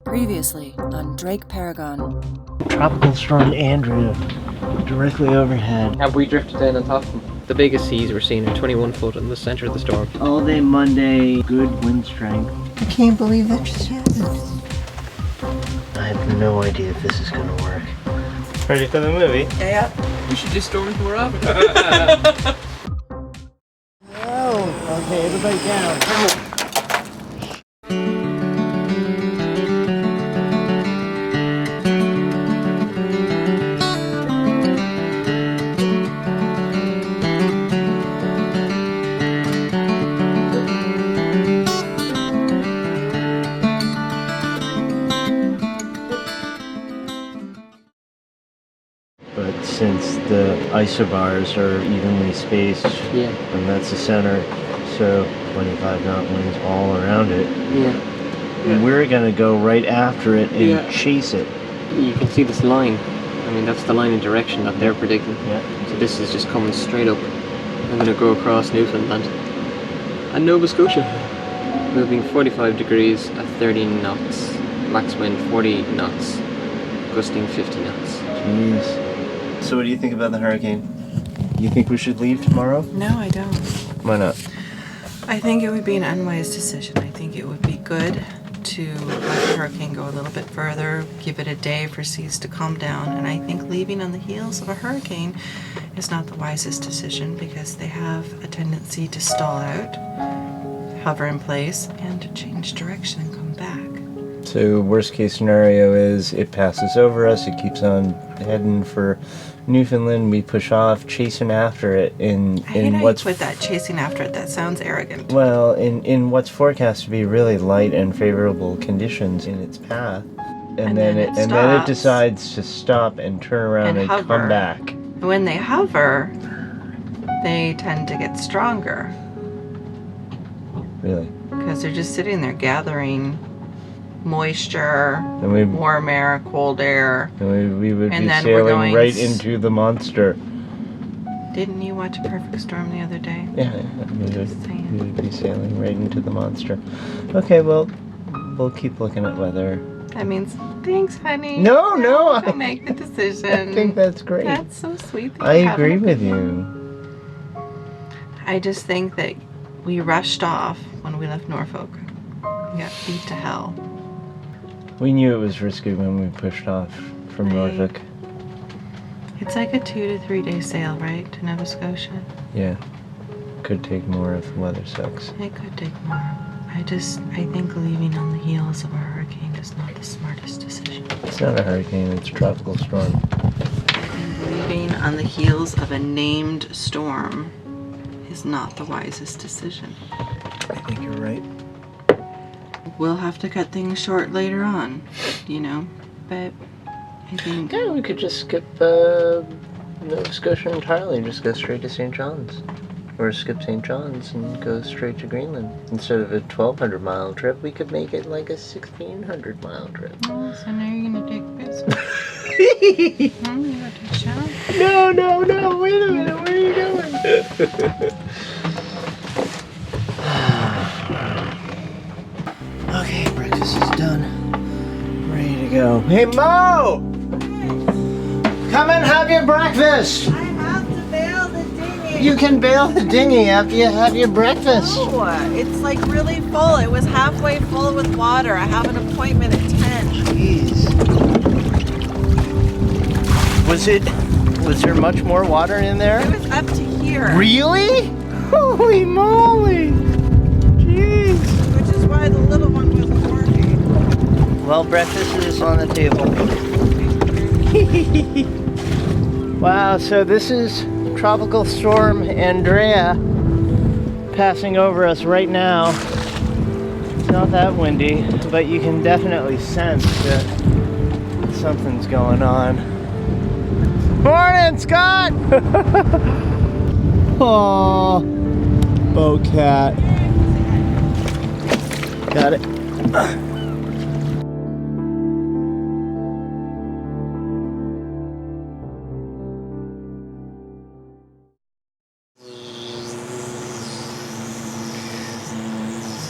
Previously on DrakeParagon. Tropical storm Andrea, directly overhead. Have we drifted in on top of them? The biggest seas we're seeing are 21 foot in the center of the storm. All day Monday, good wind strength. I can't believe that just happened. I have no idea if this is gonna work. Ready for the movie? Yeah. We should just storm to up. Oh, okay, everybody down. But since the isobars are evenly spaced, Yeah. and that's the center, so 25 knot winds all around it. Yeah. We're gonna go right after it and chase it. You can see this line. I mean, that's the line of direction that they're predicting. Yeah. So this is just coming straight up. I'm going to go across Newfoundland and Nova Scotia. Moving 45 degrees at 30 knots. Max wind 40 knots. Gusting 50 knots. Jeez. So what do you think about the hurricane? You think we should leave tomorrow? No, I don't. Why not? I think it would be an unwise decision. I think it would be good to let the hurricane go a little bit further, give it a day for seas to calm down, and I think leaving on the heels of a hurricane is not the wisest decision because they have a tendency to stall out, hover in place, and to change direction and come back. So worst case scenario is it passes over us, it keeps on heading for Newfoundland, we push off, chasing after it in what's with that chasing after it. That sounds arrogant. well, in what's forecast to be really light and favorable conditions in its path. And then it decides to stop and turn around and hover. come back. When they hover, they tend to get stronger Really. because they're just sitting there gathering moisture, And we warm air, cold air. we would And be then we're sailing going right into the monster. Didn't you watch A Perfect Storm the other day? Yeah, we would be sailing right into the monster. Okay, well, we'll keep looking at weather. That means thanks, honey. No, Don't make the decision. I think that's great. That's so sweet. that I you have agree an with opinion. you. I just think that we rushed off when we left Norfolk. We got beat to hell. We knew it was risky when we pushed off from Right. Norfolk. It's like a 2 to 3 day sail, right, to Nova Scotia? Yeah. Could take more if the weather sucks. It could take more. I think leaving on the heels of a hurricane is not the smartest decision. It's not a hurricane, it's a tropical storm. Leaving on the heels of a named storm is not the wisest decision. I think you're right. We'll have to cut things short later on, but I think... Yeah, we could just skip Nova Scotia entirely and just go straight to St. John's. Or skip St. John's and go straight to Greenland. Instead of a 1,200 mile trip, we could make it like a 1,600 mile trip. Oh, so now you're gonna take this? You want to shower? No, wait a minute, where are you going? Okay, breakfast is done. Ready to go. Hey, Mo! Come and have your breakfast! I have to bail the dinghy. You can bail the dinghy after you have your breakfast. No, it's like really full. It was halfway full with water. I have an appointment at 10. Jeez. Was there much more water in there? It was up to here. Really? Holy moly! Jeez. Which is why the little one wasn't working. Well, breakfast is on the table. Wow, so this is Tropical Storm Andrea passing over us right now. It's not that windy, but you can definitely sense that something's going on. Morning, Scott! Aww, boat cat. Got it.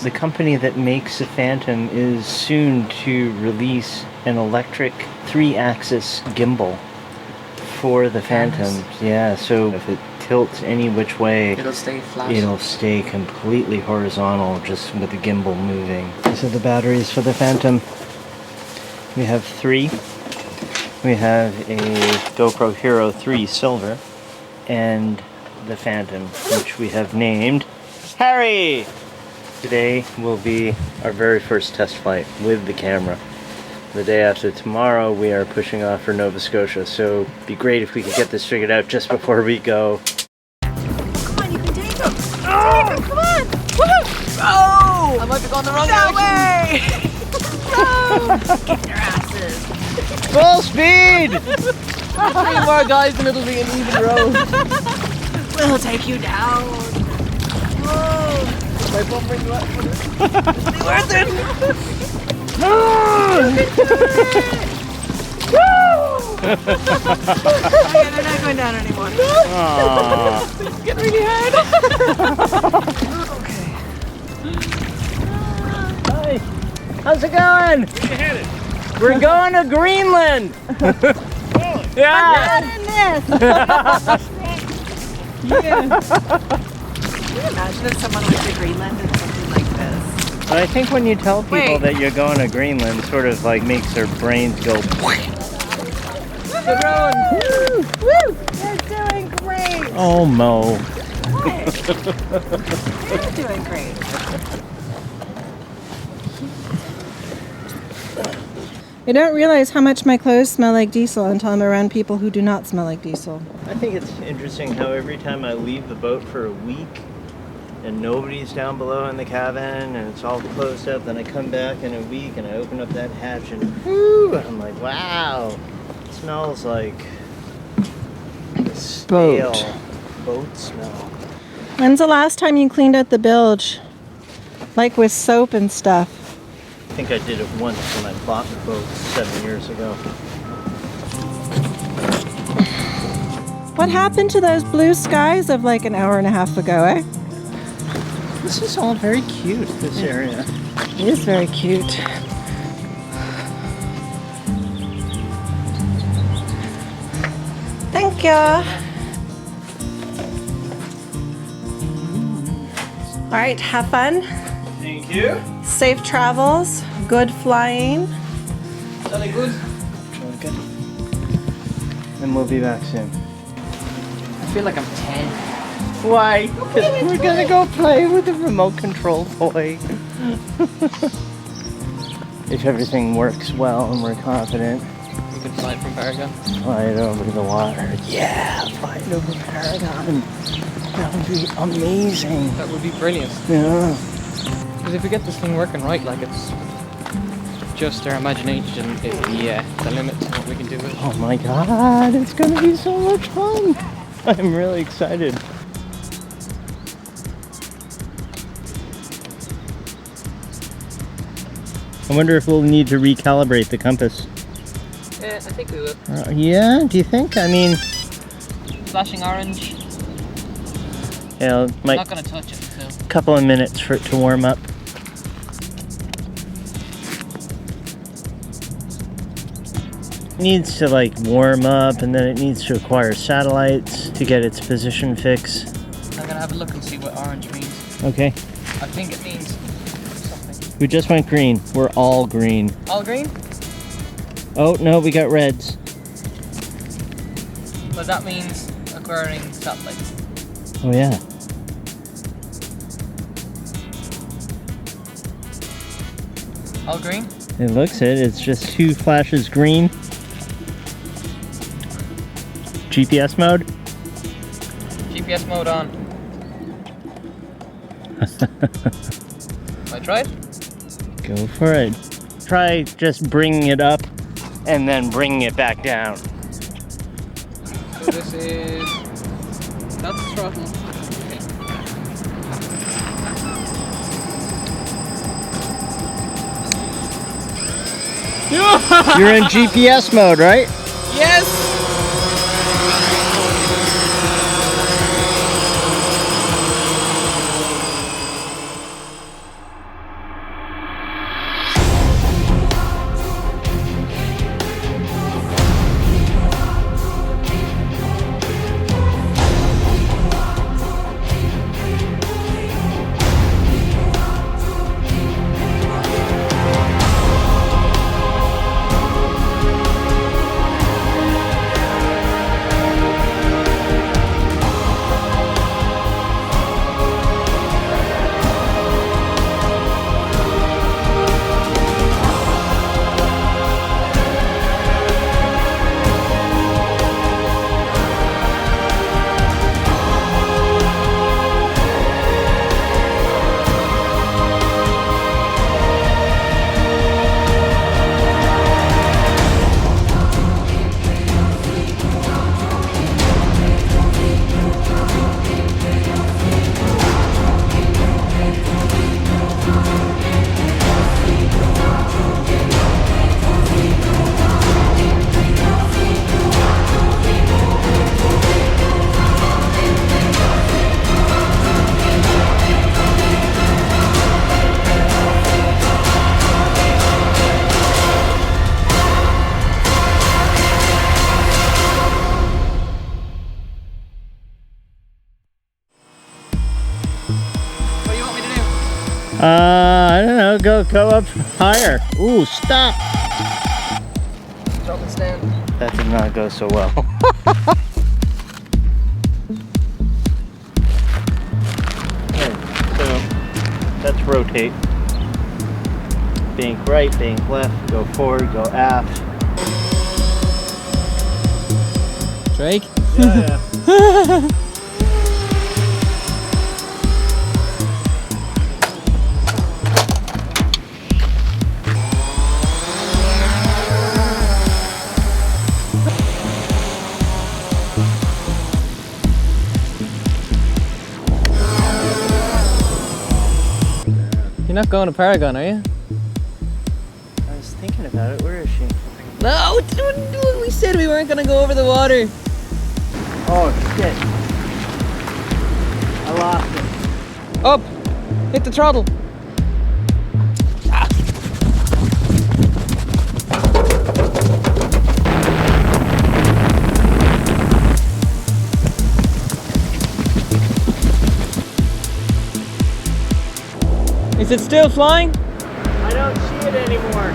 The company that makes the Phantom is soon to release an electric 3-axis gimbal for the Phantom. Yeah, so if it tilts any which way, It'll stay flat. it'll stay completely horizontal just with the gimbal moving. These are the batteries for the Phantom. We have 3. We have a GoPro Hero 3 Silver and the Phantom, which we have named Harry! Today will be our very first test flight with the camera. The day after tomorrow, we are pushing off for Nova Scotia, so it'd be great if we could get this figured out just before we go. Come on, you can take him. Oh! Take him, come on. Woo! Oh! I might be going the wrong That direction. way! Get their asses. Full speed! 3 more guys and it'll be an even road. We'll take you down. Whoa! My bum bring you up for this. It'll be worth it. Okay, they're not going down anymore. Aww. Get really hard. Okay. Hi. How's it going? Where you headed? We're going to Greenland. Yeah. Can you imagine if someone went to Greenland and something like this? But I think when you tell people Wait. that you're going to Greenland, sort of like makes their brains go. Good road. Woo! Woo! You're doing great. Oh, Mo. You're doing great. I don't realize how much my clothes smell like diesel until I'm around people who do not smell like diesel. I think it's interesting how every time I leave the boat for a week and nobody's down below in the cabin and it's all closed up, then I come back in a week and I open up that hatch and whoo, I'm like, wow, it smells like the stale boat smell. When's the last time you cleaned out the bilge? Like with soap and stuff. I think I did it once when I bought the boat 7 years ago. What happened to those blue skies of like an hour and a half ago, eh? This is all very cute, this area. It is very cute. Thank you. All right, have fun. Thank you. Safe travels. Good flying. Sounding good? Okay. And we'll be back soon. I feel like I'm 10. Why? Because we're gonna go play with the remote control toy. If everything works well and we're confident, We can fly from Paragon. fly it over the water. Yeah, fly it over Paragon. That would be amazing. That would be brilliant. Yeah. Because if we get this thing working right, like it's just our imagination is the limit to what we can do with it. Oh my god, it's gonna be so much fun. I'm really excited. I wonder if we'll need to recalibrate the compass. I think we will. Yeah, do you think? I mean, Flashing orange. yeah, it might Not gonna touch it, so. a couple of minutes for it to warm up. It needs to like warm up and then it needs to acquire satellites to get its position fix. I'm gonna have a look and see what orange means. Okay, I think it means something. we just went green. We're all green. All green? Oh no, we got reds. Well, that means acquiring satellites. Oh yeah. All green? It looks it. It's just 2 flashes green. GPS mode. GPS mode on. I tried? Go for it. Try just bringing it up and then bringing it back down. So this is... That's the throttle. Okay. You're in GPS mode, right? Yes! No, go up higher. Ooh, stop. Drop and stand. That did not go so well. Okay, so let's rotate. Bank right, bank left, go forward, go aft. Drake? Yeah. You're not going to Paragon, are you? I was thinking about it. Where is she? No, we said we weren't gonna go over the water. Oh shit. I lost it. Up! Hit the throttle. Is it still flying? I don't see it anymore. I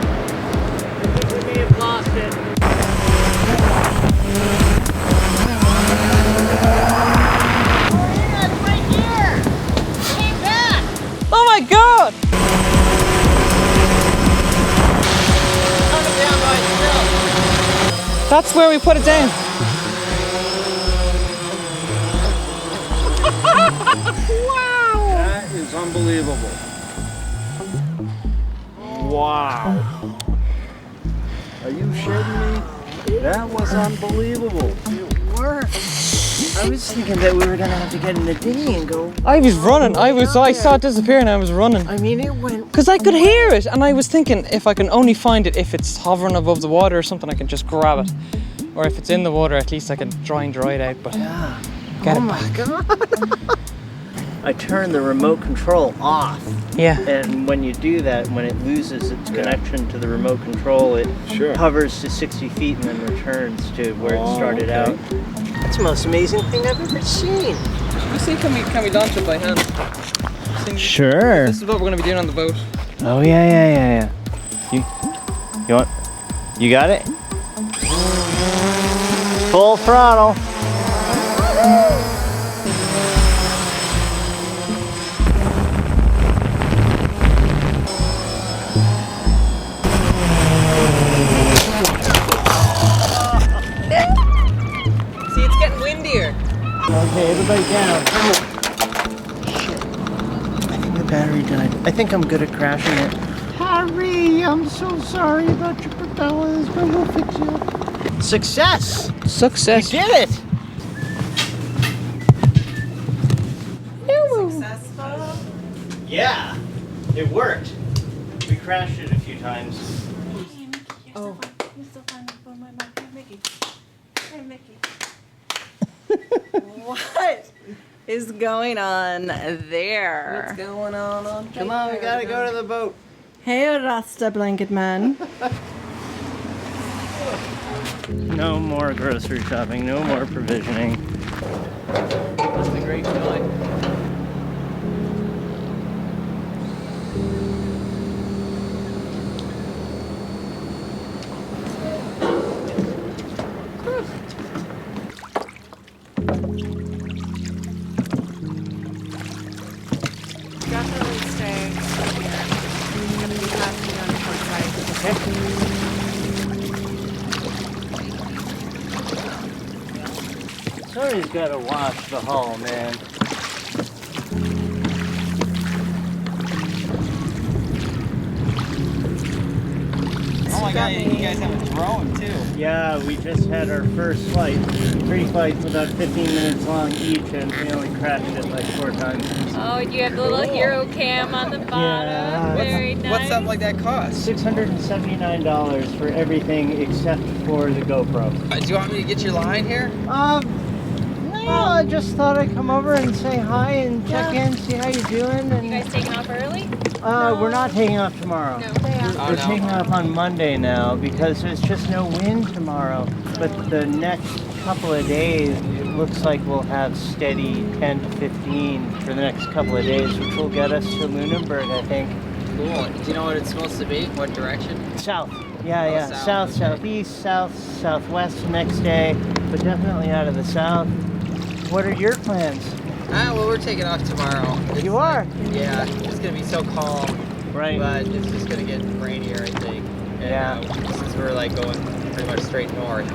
think we may have lost it. Oh my god! That's where we put it down. That is unbelievable. Wow. Are you shitting me? That was unbelievable. It worked. I was thinking that we were gonna have to get in the dinghy and go. I was running. I saw it disappear and I was running. I mean, it went. Because I could hear it and I was thinking if I can only find it if it's hovering above the water or something, I can just grab it. Or if it's in the water, at least I can try and dry it out. But Yeah. get Oh it my back. god. I turned the remote control off. Yeah. And when you do that, when it loses its connection to the remote control, it Sure. hovers to 60 feet and then returns to where it started okay. out. That's the most amazing thing I've ever seen. You see, can we launch it by hand? Sure. This is what we're going to be doing on the boat. Oh yeah. You want? You got it? Full throttle. See, it's getting windier. Okay, everybody down. Shit. I think the battery died. I think I'm good at crashing it. Harry, I'm so sorry about your propellers, but we'll fix you. Success! Success. We did it! Successful. Yeah, it worked. We crashed it a few times. Oh. You're so fun for my mom. Hey, Mickey. Hey, Mickey. What is going on there? What's going on? Come on, we gotta go to the boat. Hey, Rasta blanket man. No more grocery shopping, no more provisioning. That's a great feeling. Definitely stay here. I'm going to be passing on the port side. Somebody's gotta wash the hull, man. Oh my god, you guys have a drone too. Yeah, we just had our first flight. 3 flights about 15 minutes long each, and we only crashed it like 4 times. Oh, you have the little hero cam on the bottom. Yeah. Very nice. What's something like that cost? $679 for everything except for the GoPro. Do you want me to get your line here? No, I just thought I'd come over and say hi and check in, see how you're doing. And You guys taking off early? we're not taking off tomorrow. No. We're taking off on Monday now because there's just no wind tomorrow. But the next couple of days, it looks like we'll have steady 10 to 15 for the next couple of days, which will get us to Lunenburg, I think. Cool. Do you know what it's supposed to be? What direction? South. Yeah. south, okay. Southeast, southwest next day, but definitely out of the south. What are your plans? Well, we're taking off tomorrow. You are? Yeah, it's gonna be so calm. Right. But it's just gonna get rainier, I think. And, since we're like going pretty much straight north,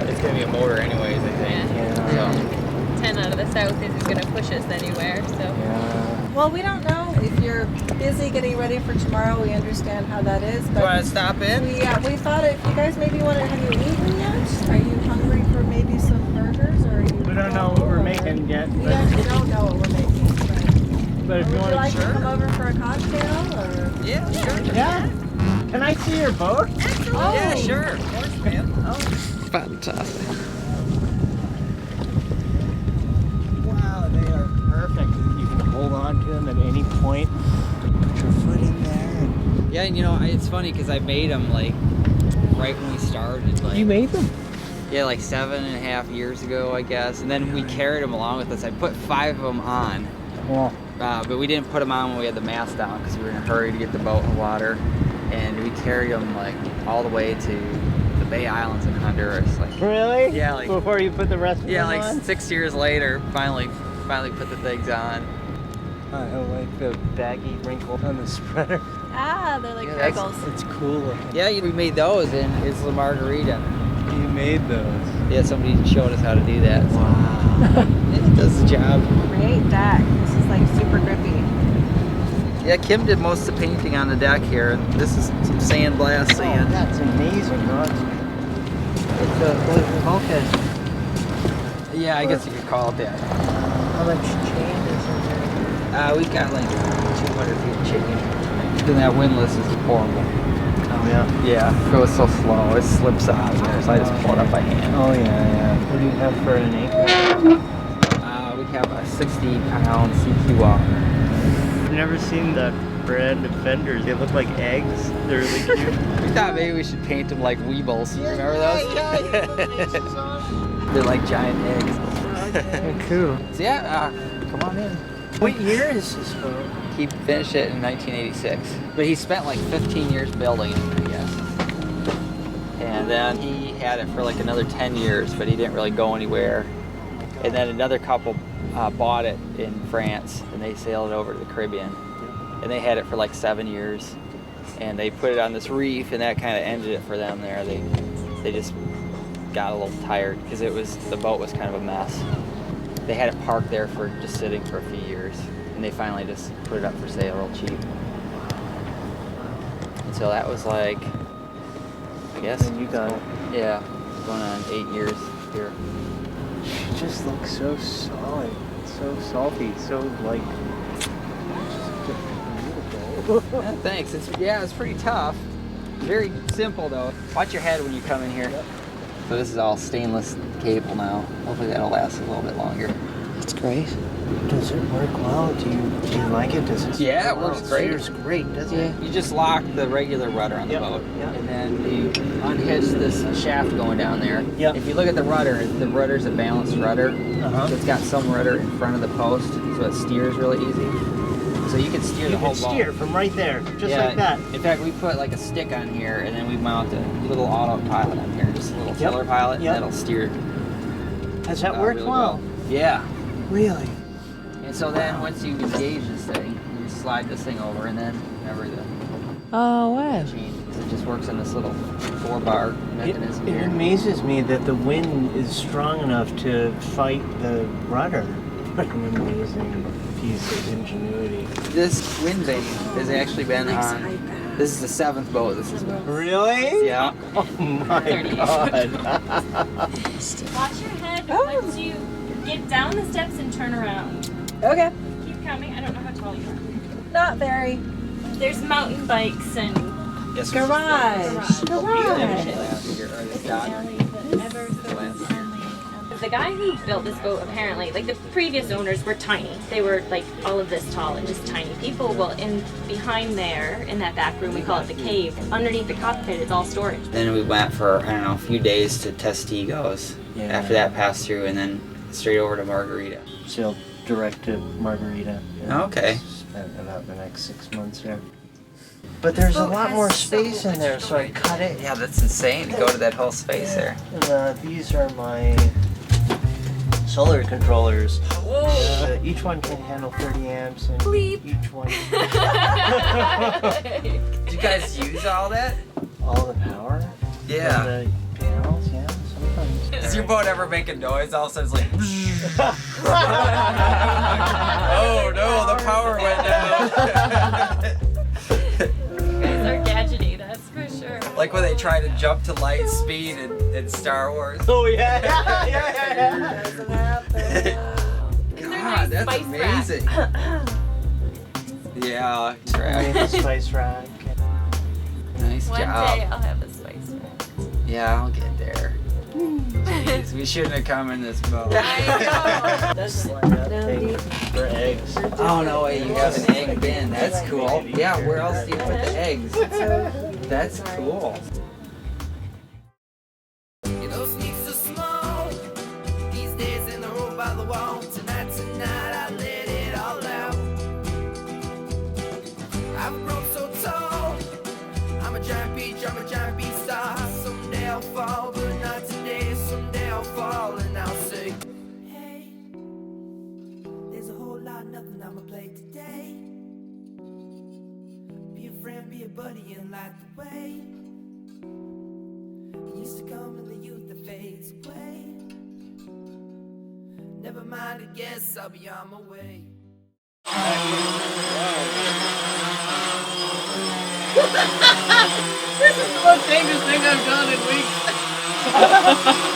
it's gonna be a motor anyways, I think. Yeah. So. 10 out of the south isn't going to push us anywhere, so. Yeah. Well, we don't know if you're busy getting ready for tomorrow. We understand how that is. You But wanna stop in? we thought if you guys maybe want to, have you eaten yet? Are you hungry for maybe some burgers, or are you? We don't know what we're making yet. You guys don't know what we're making. But if you Would want you like to, to come over for a cocktail, or? Yeah, sure. yeah. Can I see your boat? Oh. Yeah, sure. Of course, man. Fantastic. Wow, they are perfect. You can hold on to them at any point. Put your foot in there. Yeah, and you know, it's funny because I made them like right when we started. Like, You made them? Yeah, like 7.5 years ago, I guess. And then we carried them along with us. I put 5 of them on. Well, But we didn't put them on when we had the mast down because we were in a hurry to get the boat in the water. And we carried them like all the way to the Bay Islands in Honduras. Like, really? Yeah, like before you put the rest of them like on? 6 years later, finally put the things on. I like the baggy wrinkle on the spreader. Ah, they're like Pringles. It's cool looking. Yeah, we made those in Isla Margarita. You made those. Yeah, somebody showed us how to do that. So. Wow. It does the job. Great deck. This is like super grippy. Yeah, Kim did most of the painting on the deck here, and this is some sandblast sand. Oh, that's amazing, Ross. It's a bulkhead. Yeah, I guess you could call it that. How much chain is in there? We got like 200 feet of change. Then that windlass is horrible. Oh, yeah. Yeah, it goes so slow, it slips out of there, so I just pull it up by hand. Oh, yeah. What do you have for an anchor? We have a 60-pound CQR. I've never seen that brand of fenders. They look like eggs. They're really cute. We thought maybe we should paint them like Weebles. Remember those? They're like giant eggs. Cool. So yeah, come on in. What year is this boat? He finished it in 1986, but he spent like 15 years building it, I guess. And then he had it for like another 10 years, but he didn't really go anywhere. And then another couple bought it in France, and they sailed it over to the Caribbean. And they had it for like 7 years, and they put it on this reef, and that kind of ended it for them there. They just got a little tired because the boat was kind of a mess. They had it parked there for just sitting for a few years, and they finally just put it up for sale real cheap. And so that was like, I guess. And you got it. Yeah, going on 8 years here. It just looks so solid, so salty, so like beautiful. Yeah, thanks. It's pretty tough. Very simple though. Watch your head when you come in here. Yep. So this is all stainless cable now. Hopefully that'll last a little bit longer. That's great. Does it work well? Do you like it? Does it? Yeah, it works great. It's great, doesn't it? You just lock the regular rudder on the boat, and then you unhitch this shaft going down there. Yep. If you look at the rudder's a balanced rudder. Uh-huh. So it's got some rudder in front of the post, so it steers really easy. So you can steer the whole boat. You can steer from right there, just like that. In fact, we put like a stick on here, and then we mount a little autopilot on here, just a little tiller pilot, and that'll steer. Has that worked really well? Yeah. Really? And so then once you engage this thing, you slide this thing over, and then whenever the changes, it just works on this little 4-bar mechanism It here. amazes me that the wind is strong enough to fight the rudder. What an amazing piece of ingenuity. This wind vane has actually been on. This is the 7th boat this has been. Really? Yeah. Oh my god. Watch your head once you get down the steps and turn around. Okay. Keep coming. I don't know how tall you are. Not very. There's mountain bikes and Yes, Garage. the guy who built this boat, apparently, like the previous owners were tiny. They were like all of this tall and just tiny people. Well, behind there, in that back room, we call it the cave. Underneath the cockpit, it's all storage. Then we went for, I don't know, a few days to Testigos. Yeah. After that passed through, and then straight over to Margarita. Sailed direct to Margarita. Okay. Spent about the next 6 months there. But there's a lot more space in there, so I cut it. Yeah, that's insane to go to that whole space there. And, these are my solar controllers. Each one can handle 30 amps, and each one. Did you guys use all that? All the power? Yeah. From the panels, yeah, sometimes. Does your boat ever make a noise? All of a sudden it's like, oh no, the power went down. You guys are gadgety, that's for sure. Like when they try to jump to light speed in Star Wars. Oh yeah. Doesn't happen. God, that's Spice amazing. Yeah, I right. made a spice rack. Nice One job. day I'll have a spice rack. Yeah, I'll get there. Jeez, we shouldn't have come in this boat. I know. Slide up thing for eggs. Oh no way, you have an egg bin. That's cool. Yeah, where else do you put the eggs? That's cool. Those sneaks are small. These days in the road by the wall. Tonight, I let it all out. I've grown so tall. I'm a giant beach star. Someday I'll fall, but not today. Someday I'll fall and I'll say, hey, there's a whole lot, nothing I'ma play today. Be a friend, be a buddy, and light the way. Used to come in the youth that fades away. Never mind, I guess I'll be on my way. This is the most dangerous thing I've done in weeks.